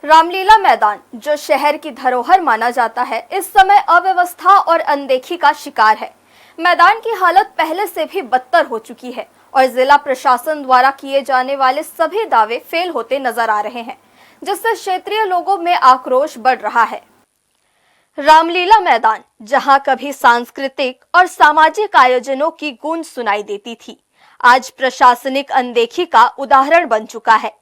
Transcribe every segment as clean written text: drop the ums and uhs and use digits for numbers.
रामलीला मैदान, जो शहर की धरोहर माना जाता है, इस समय अव्यवस्था और अनदेखी का शिकार है। मैदान की हालत पहले से भी बदतर हो चुकी है और जिला प्रशासन द्वारा किए जाने वाले सभी दावे फेल होते नजर आ रहे हैं, जिससे क्षेत्रीय लोगों में आक्रोश बढ़ रहा है। रामलीला मैदान, जहां कभी सांस्कृतिक और सामाजिक आयोजनों की गूंज सुनाई देती थी, आज प्रशासनिक अनदेखी का उदाहरण बन चुका है।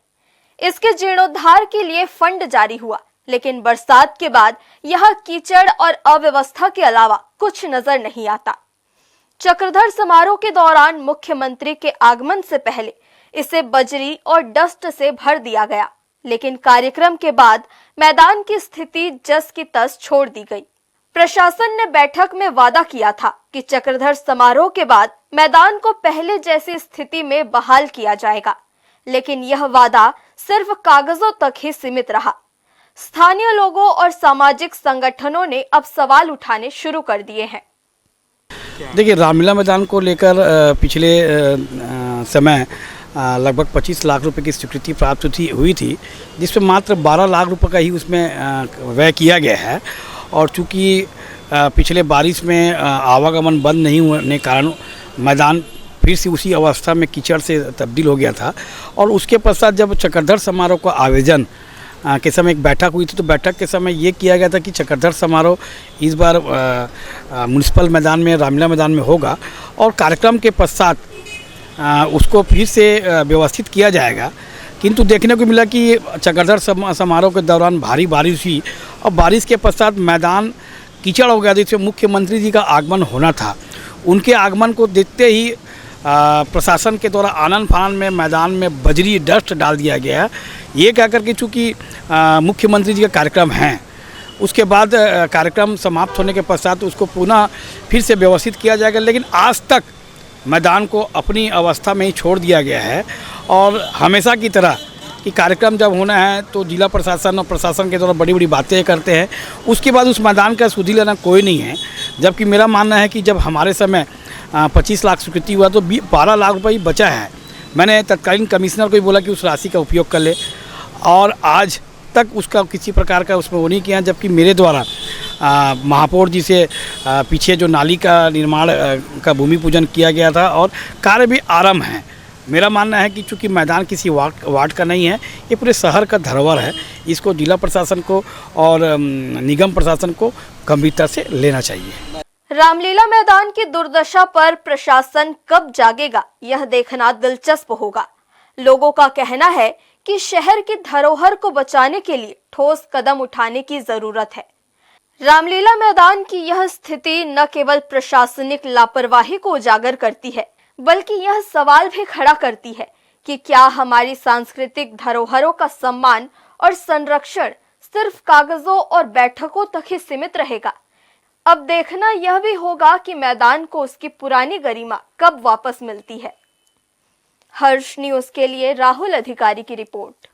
इसके जीर्णोद्धार के लिए फंड जारी हुआ, लेकिन बरसात के बाद यहां कीचड़ और अव्यवस्था के अलावा कुछ नजर नहीं आता। चक्रधर समारोह के दौरान मुख्यमंत्री के आगमन से पहले इसे बजरी और डस्ट से भर दिया गया, लेकिन कार्यक्रम के बाद मैदान की स्थिति जस की तस छोड़ दी गई। प्रशासन ने बैठक में वादा किया था कि चक्रधर समारोह के बाद मैदान को पहले जैसी स्थिति में बहाल किया जाएगा, लेकिन यह वादा सिर्फ कागजों तक ही सीमित रहा। स्थानीय लोगों और सामाजिक संगठनों ने अब सवाल उठाने शुरू कर दिए हैं। देखिए, रामलीला मैदान को लेकर पिछले समय लगभग 25 लाख रुपए की स्वीकृति प्राप्त हुई थी, जिसमें मात्र 12 लाख रुपए का ही उसमें व्यय किया गया है। और चूँकि पिछले बारिश में आवागमन बंद नहीं होने के कारण मैदान फिर से उसी अवस्था में कीचड़ से तब्दील हो गया था। और उसके पश्चात जब चक्रधर समारोह का आयोजन के समय एक बैठक हुई थी, तो बैठक के समय ये किया गया था कि चक्रधर समारोह इस बार म्युनिसिपल मैदान में, रामलीला मैदान में होगा और कार्यक्रम के पश्चात उसको फिर से व्यवस्थित किया जाएगा। किंतु देखने को मिला कि चक्रधर समारोह के दौरान भारी बारिश हुई और बारिश के पश्चात मैदान कीचड़ हो गया, जिसमें मुख्यमंत्री जी का आगमन होना था। उनके आगमन को देखते ही प्रशासन के द्वारा आनन फानन में मैदान में बजरी डस्ट डाल दिया गया है, ये कहकर कि चूँकि मुख्यमंत्री जी का कार्यक्रम है, उसके बाद कार्यक्रम समाप्त होने के पश्चात उसको पुनः फिर से व्यवस्थित किया जाएगा। लेकिन आज तक मैदान को अपनी अवस्था में ही छोड़ दिया गया है और हमेशा की तरह कि कार्यक्रम जब होना है तो जिला प्रशासन और प्रशासन के द्वारा बड़ी बड़ी बातें करते हैं, उसके बाद उस मैदान का सुधि लेना कोई नहीं है। जबकि मेरा मानना है कि जब हमारे समय 25 लाख स्वीकृति हुआ तो 12 लाख रुपये ही बचा है। मैंने तत्कालीन कमिश्नर को भी बोला कि उस राशि का उपयोग कर ले, और आज तक उसका किसी प्रकार का उसमें वो नहीं किया। जबकि मेरे द्वारा महापौर जी से पीछे जो नाली का निर्माण का भूमि पूजन किया गया था और कार्य भी आरंभ है। मेरा मानना है कि चूँकि मैदान किसी वार्ड का नहीं है, ये पूरे शहर का धरोहर है। इसको जिला प्रशासन को और निगम प्रशासन को गंभीरता से लेना चाहिए। रामलीला मैदान की दुर्दशा पर प्रशासन कब जागेगा, यह देखना दिलचस्प होगा। लोगों का कहना है कि शहर की धरोहर को बचाने के लिए ठोस कदम उठाने की जरूरत है। रामलीला मैदान की यह स्थिति न केवल प्रशासनिक लापरवाही को उजागर करती है, बल्कि यह सवाल भी खड़ा करती है कि क्या हमारी सांस्कृतिक धरोहरों का सम्मान और संरक्षण सिर्फ कागजों और बैठकों तक ही सीमित रहेगा। अब देखना यह भी होगा कि मैदान को उसकी पुरानी गरिमा कब वापस मिलती है। हर्ष न्यूज़ के लिए राहुल अधिकारी की रिपोर्ट।